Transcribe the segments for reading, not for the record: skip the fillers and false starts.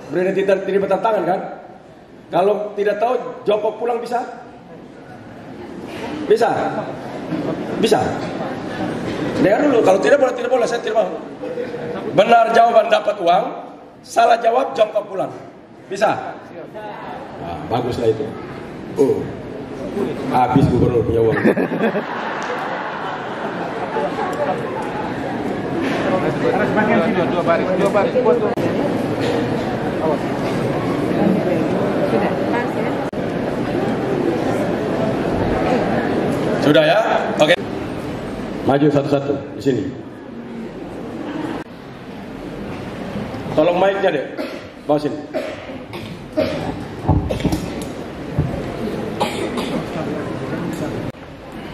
Berani terima tantangan kan? Kalau tidak tahu jawab pulang bisa? Bisa? Bisa? Dengar dulu, kalau tidak boleh, saya tidak mau. Benar jawaban dapat uang, salah jawab pulang. Bisa? Nah, baguslah itu. Habis gubernur punya uang. Dua baris. Sudah ya? Oke. Maju satu-satu di sini. Tolong mic-nya deh. Bawa sini.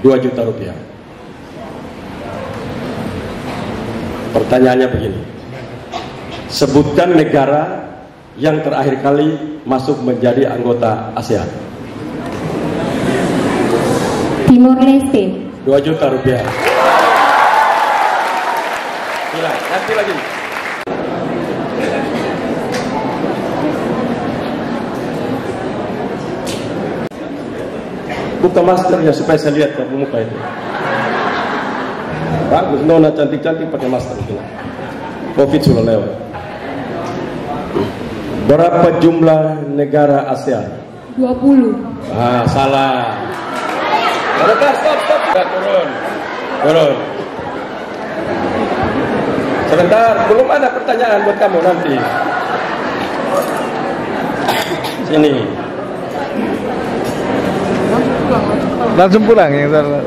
Rp2 juta. Pertanyaannya begini. Sebutkan negara yang terakhir kali masuk menjadi anggota ASEAN. Timor Leste. Rp2 juta. Hilang, nanti lagi. Buka maskernya supaya saya lihat ke muka itu. Bagus, nona cantik-cantik pakai masker. Covid sudah lewat. Berapa jumlah negara ASEAN? 20. Salah. Stop. Turun. Sebentar, belum ada pertanyaan buat kamu nanti. Sini. Langsung pulang ya, salah.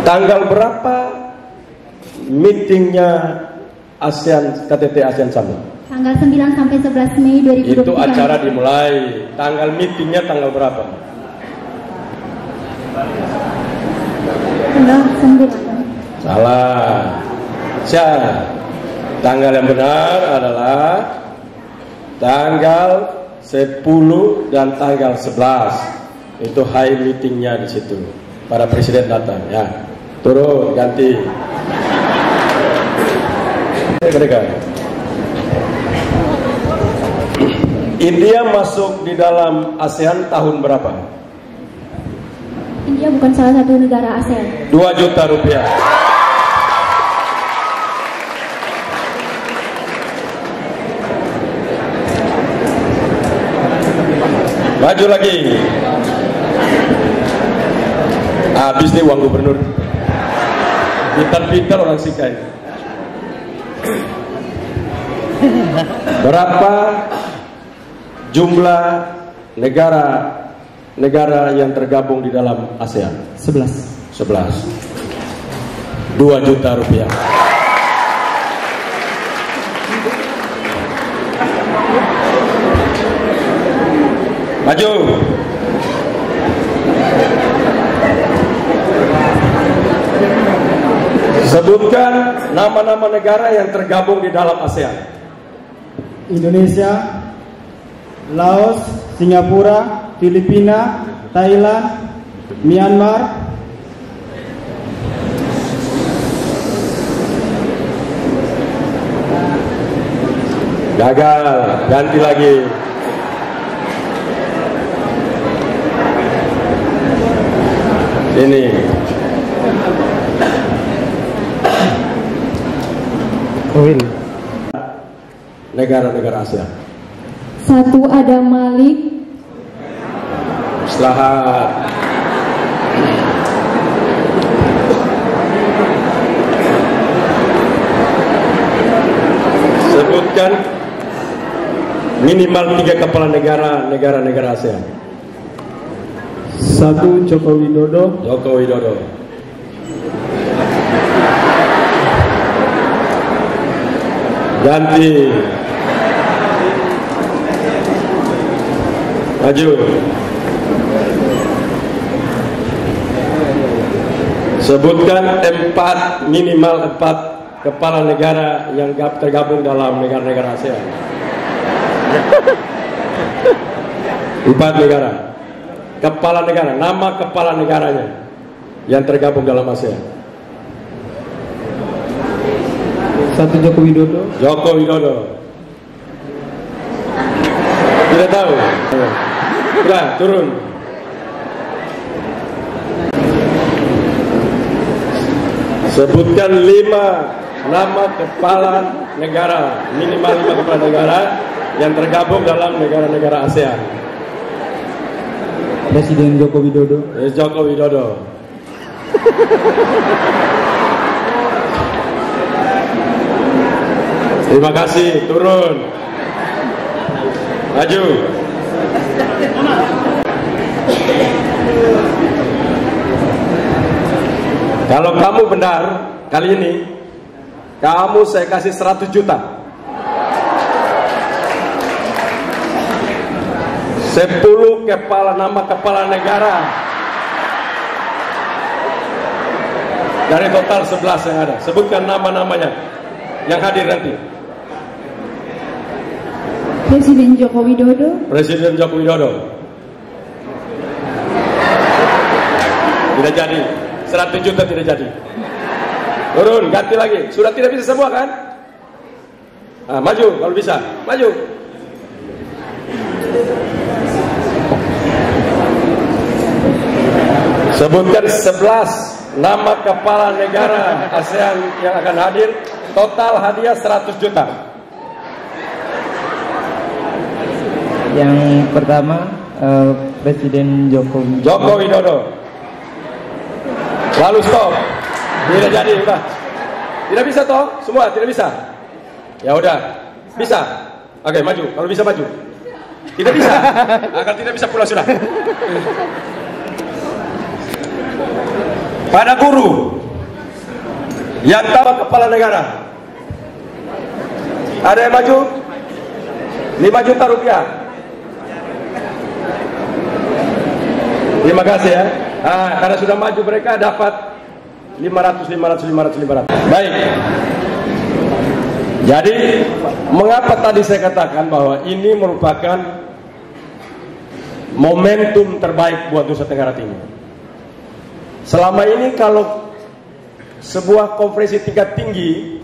Tanggal berapa meetingnya KTT ASEAN Summit? Tanggal 9 sampai 11 Mei 2023. Itu acara dimulai. Tanggal meetingnya tanggal berapa? Tanggal 9. Salah. Tanggal yang benar adalah tanggal 10 dan tanggal 11. Itu high meetingnya di situ. Para presiden datang ya. Turun, ganti. Mereka. India masuk di dalam ASEAN tahun berapa? India bukan salah satu negara ASEAN. Rp2 juta. Maju lagi. Habis nih uang gubernur. Pintar-pintar orang Sikai. Berapa jumlah negara yang tergabung di dalam ASEAN? 11. Rp2 juta. Maju. Sebutkan nama-nama negara yang tergabung di dalam ASEAN. Indonesia, Laos, Singapura, Filipina, Thailand, Myanmar, gagal, ganti lagi. Ini negara-negara ASEAN. 1 ada Malik. Selamat. Sebutkan minimal 3 kepala negara ASEAN. 1 Joko Widodo, ganti. Maju. Sebutkan minimal 4 kepala negara yang tergabung dalam negara-negara ASEAN. 4 negara. Kepala negara, nama kepala negaranya yang tergabung dalam ASEAN. 1 Joko Widodo. Joko Widodo. Tidak tahu. Udah, turun. Sebutkan 5 nama kepala negara, minimal 5 kepala negara yang tergabung dalam negara-negara ASEAN. Presiden Joko Widodo. Joko Widodo. Terima kasih, turun. Maju. Kalau kamu benar kali ini, kamu saya kasih 100 juta. 10 nama kepala negara dari total 11 yang ada. Sebutkan nama-namanya yang hadir nanti. Presiden Joko Widodo. Presiden Joko Widodo. Tidak jadi. 100 juta tidak jadi. Turun, ganti lagi. Sudah tidak bisa semua kan? Nah, maju kalau bisa. Maju. Sebutkan 11 nama kepala negara ASEAN yang akan hadir. Total hadiah 100 juta. Yang pertama Presiden Joko Widodo. Lalu stop. Tidak jadi, udah. Tidak bisa toh? Semua tidak bisa. Ya udah. Bisa. Oke, maju. Kalau bisa maju. Tidak bisa. Agar tidak bisa pulang sudah. Pada guru yang tambah kepala negara. Ada yang maju? 5 juta rupiah. Terima kasih ya. Karena sudah maju mereka dapat 500. Baik. Jadi mengapa tadi saya katakan bahwa ini merupakan momentum terbaik buat Nusa Tenggara Timur. Selama ini kalau sebuah konferensi tingkat tinggi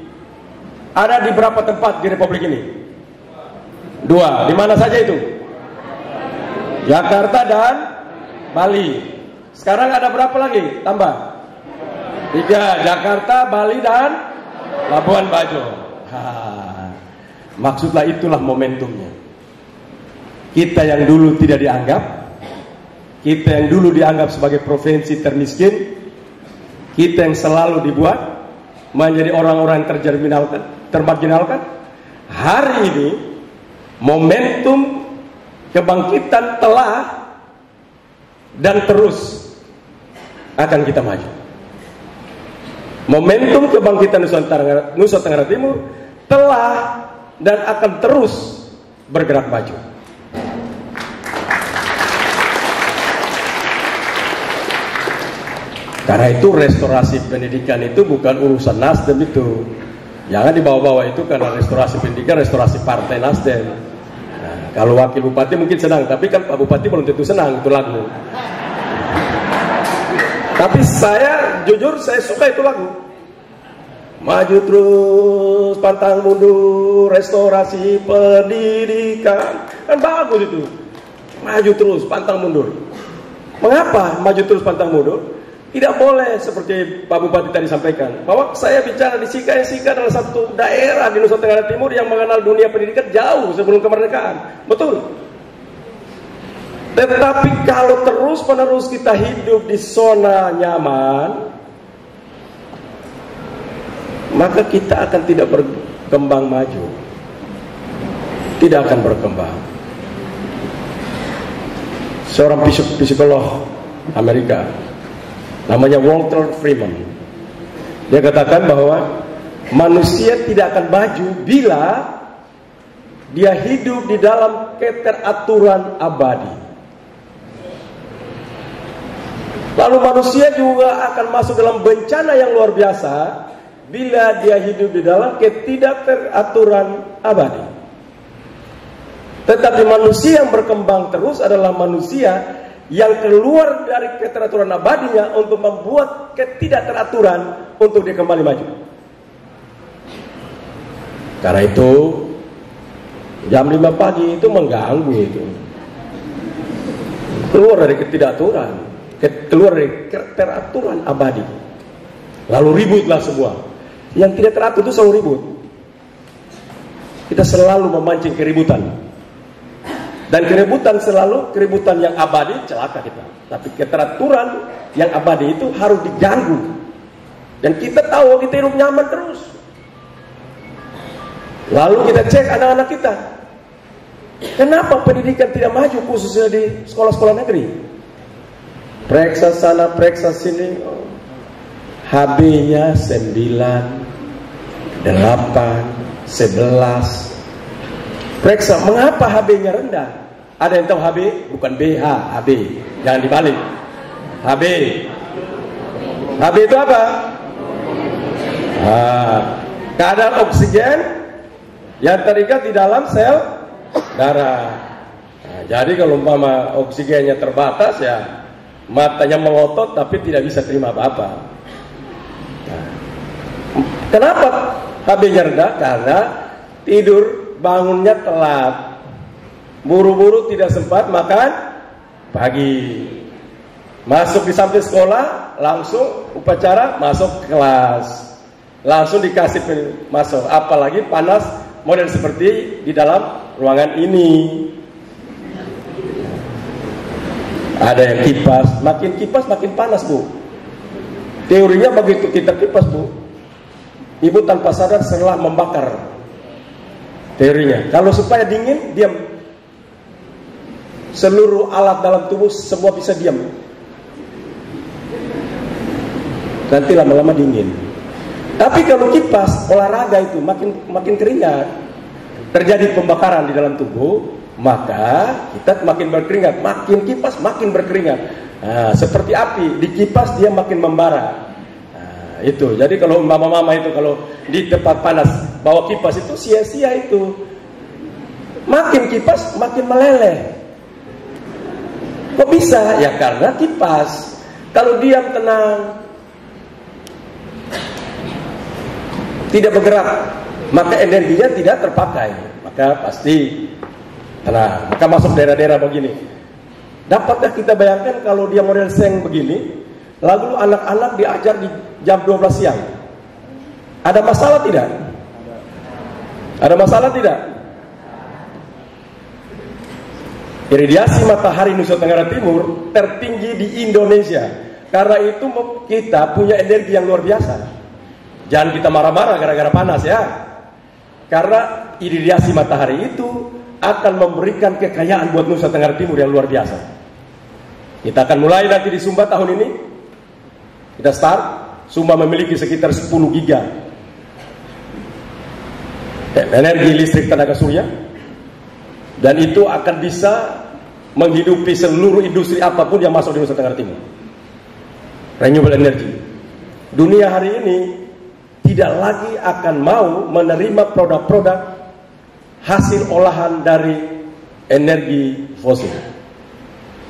ada di berapa tempat di Republik ini? 2. Di mana saja itu? Jakarta dan Bali. Sekarang ada berapa lagi? Tambah 3. Jakarta, Bali dan Labuan Bajo. Maksudlah itulah momentumnya. Kita yang dulu tidak dianggap, kita yang dulu dianggap sebagai provinsi termiskin, kita yang selalu dibuat menjadi orang-orang yang termarginalkan. Hari ini momentum kebangkitan telah dan terus akan kita maju. Momentum kebangkitan Nusa Tenggara Timur telah dan akan terus bergerak maju. Karena itu restorasi pendidikan itu bukan urusan Nasdem itu. Jangan dibawa-bawa itu karena restorasi pendidikan, restorasi partai Nasdem. Nah, kalau wakil bupati mungkin senang, tapi kan Pak Bupati belum tentu senang itu lagu. Tapi saya jujur saya suka itu lagu. Maju terus, pantang mundur, restorasi pendidikan. Kan bagus itu. Maju terus, pantang mundur. Mengapa maju terus, pantang mundur? Tidak boleh seperti Pak Bupati tadi sampaikan, bahwa saya bicara di Sika. Sika adalah satu daerah di Nusa Tenggara Timur yang mengenal dunia pendidikan jauh sebelum kemerdekaan. Betul. Tetapi kalau terus-menerus kita hidup di zona nyaman, maka kita akan tidak berkembang maju. Tidak akan berkembang. Seorang psikolog Amerika, namanya Walter Freeman, dia katakan bahwa manusia tidak akan maju bila dia hidup di dalam keteraturan abadi. Lalu manusia juga akan masuk dalam bencana yang luar biasa bila dia hidup di dalam ketidakteraturan abadi. Tetapi manusia yang berkembang terus adalah manusia yang keluar dari keteraturan abadinya untuk membuat ketidakteraturan untuk dia kembali maju. Karena itu jam 5 pagi itu mengganggu itu. Keluar dari ketidakaturan, keluar dari teraturan abadi. Lalu ributlah semua. Yang tidak teratur itu selalu ribut. Kita selalu memancing keributan. Dan keributan selalu keributan yang abadi celaka kita. Tapi keteraturan yang abadi itu harus diganggu. Dan kita tahu kita hidup nyaman terus. Lalu kita cek anak-anak kita. Kenapa pendidikan tidak maju khususnya di sekolah-sekolah negeri? Periksa sana, periksa sini. HB-nya 9, 8, 11. Periksa, mengapa HB-nya rendah? Ada yang tahu HB? Bukan BH, HB. Jangan dibalik. HB. HB itu apa? Kadar oksigen yang terikat di dalam sel darah. Jadi kalau umpama oksigennya terbatas, ya matanya melotot tapi tidak bisa terima apa-apa. Kenapa HB-nya rendah? Karena tidur bangunnya telat, buru-buru tidak sempat makan pagi, masuk di samping sekolah langsung upacara masuk kelas, langsung dikasih masuk. Apalagi panas model seperti di dalam ruangan ini. Ada yang kipas makin panas, Bu. Teorinya begitu kita kipas, Bu, ibu tanpa sadar setelah membakar. Teorinya, kalau supaya dingin, diam. Seluruh alat dalam tubuh semua bisa diam. Nanti lama-lama dingin. Tapi kalau kipas olahraga itu makin keringat, terjadi pembakaran di dalam tubuh, maka kita makin berkeringat. Makin kipas makin berkeringat. Nah, seperti api, dikipas dia makin membara. Nah, itu. Jadi kalau mama-mama itu kalau di tempat panas bawa kipas itu sia-sia itu. Makin kipas makin meleleh. Kok bisa? Ya karena kipas. Kalau diam tenang, tidak bergerak, maka energinya tidak terpakai. Maka pasti tenang. Maka masuk daerah-daerah begini. Dapatkah kita bayangkan kalau dia model seng begini, lalu anak-anak diajar di jam 12 siang? Ada masalah tidak? Ada masalah tidak? Iradiasi matahari Nusa Tenggara Timur tertinggi di Indonesia. Karena itu kita punya energi yang luar biasa. Jangan kita marah-marah gara-gara panas ya. Karena iradiasi matahari itu akan memberikan kekayaan buat Nusa Tenggara Timur yang luar biasa. Kita akan mulai nanti di Sumba tahun ini. Kita start. Sumba memiliki sekitar 10 giga energi listrik tenaga surya. Dan itu akan bisa menghidupi seluruh industri apapun yang masuk di Nusa Tenggara Timur. Renewable energy. Dunia hari ini tidak lagi akan mau menerima produk-produk hasil olahan dari energi fosil.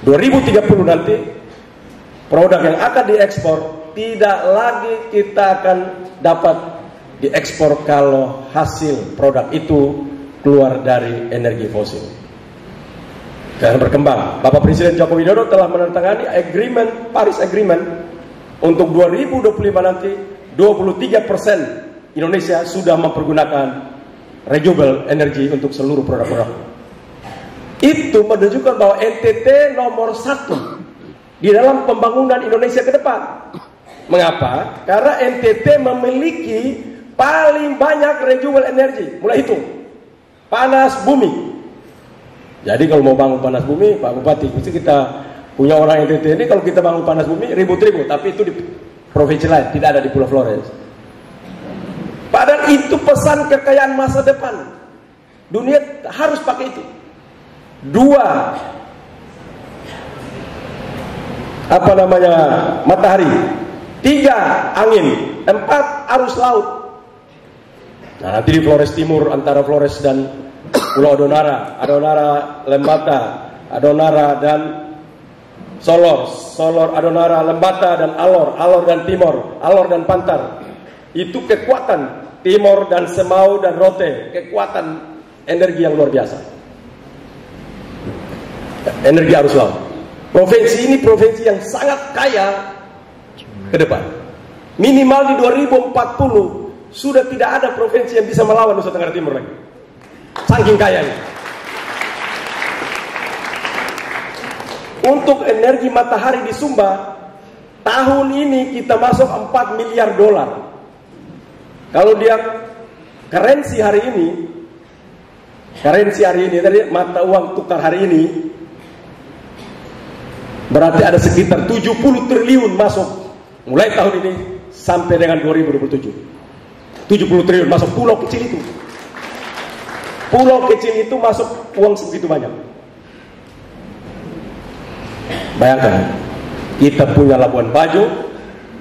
2030 nanti produk yang akan diekspor tidak lagi kita akan dapat diekspor kalau hasil produk itu keluar dari energi fosil. Dan berkembang. Bapak Presiden Joko Widodo telah menandatangani Paris Agreement untuk 2025 nanti 23% Indonesia sudah mempergunakan renewable energy untuk seluruh produk-produk. Itu menunjukkan bahwa NTT nomor 1 di dalam pembangunan Indonesia ke depan. Mengapa? Karena NTT memiliki paling banyak renewable energy. Mulai hitung. Panas bumi. Jadi kalau mau bangun panas bumi, Pak Bupati, mesti kita punya orang NTT ini. Kalau kita bangun panas bumi, ribut-ribut. Tapi itu di provinsi lain, tidak ada di Pulau Flores. Padahal itu pesan kekayaan masa depan. Dunia harus pakai itu. 2, matahari. 3, angin. 4, arus laut. Nah, nanti di Flores Timur antara Flores dan Pulau Adonara, Lembata, Adonara dan Solor, Adonara, Lembata dan Alor dan Timor, Alor dan Pantar. Itu kekuatan Timor dan Semau dan Rote, kekuatan energi yang luar biasa. Energi arus laut. Provinsi ini provinsi yang sangat kaya ke depan. Minimal di 2040 sudah tidak ada provinsi yang bisa melawan Nusa Tenggara Timur lagi. Saking kayanya. Untuk energi matahari di Sumba, tahun ini kita masuk 4 miliar dolar. Kalau dia karensi hari ini tadi mata uang tukar hari ini, berarti ada sekitar 70 triliun masuk mulai tahun ini sampai dengan 2027. 70 triliun masuk pulau kecil itu. Pulau kecil itu masuk uang segitu banyak. Bayangkan, kita punya Labuan Bajo,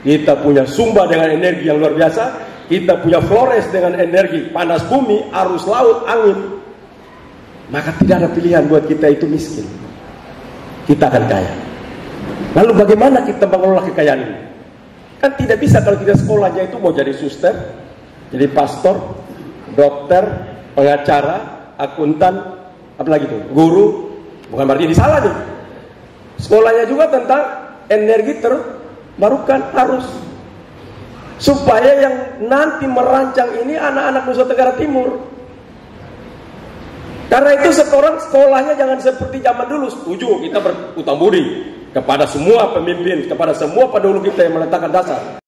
kita punya Sumba dengan energi yang luar biasa, kita punya Flores dengan energi panas bumi, arus laut, angin. Maka tidak ada pilihan buat kita itu miskin. Kita akan kaya. Lalu bagaimana kita mengelola kekayaan ini? Kan tidak bisa kalau kita sekolahnya itu mau jadi suster, jadi pastor, dokter, pengacara, akuntan, apalagi itu, guru. Bukan berarti ini salah nih. Sekolahnya juga tentang energi terbarukan harus. Supaya yang nanti merancang ini anak-anak Nusa Tenggara Timur. Karena itu sekolahnya jangan seperti zaman dulu. Setuju, kita berutang budi kepada semua pemimpin, kepada semua pendahulu kita yang meletakkan dasar.